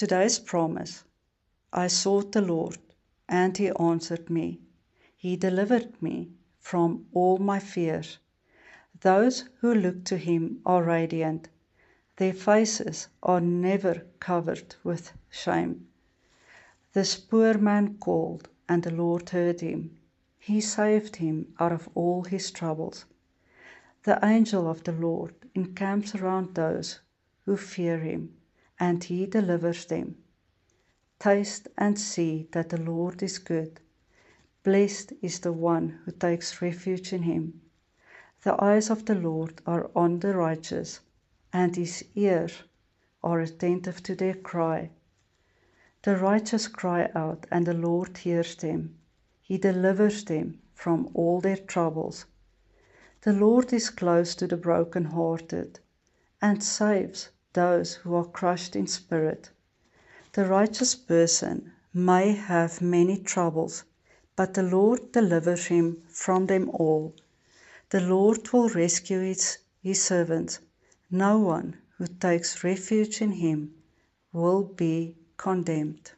Today's promise. I sought the Lord, and he answered me. He delivered me from all my fears. Those who look to him are radiant. Their faces are never covered with shame. This poor man called, and the Lord heard him. He saved him out of all his troubles. The angel of the Lord encamps around those who fear him, and he delivers them. Taste and see that the Lord is good. Blessed is the one who takes refuge in him. The eyes of the Lord are on the righteous, and his ears are attentive to their cry. The righteous cry out, and the Lord hears them. He delivers them from all their troubles. The Lord is close to the brokenhearted, and saves those who are crushed in spirit. The righteous person may have many troubles, but the Lord delivers him from them all. The Lord will rescue his servants. No one who takes refuge in him will be condemned.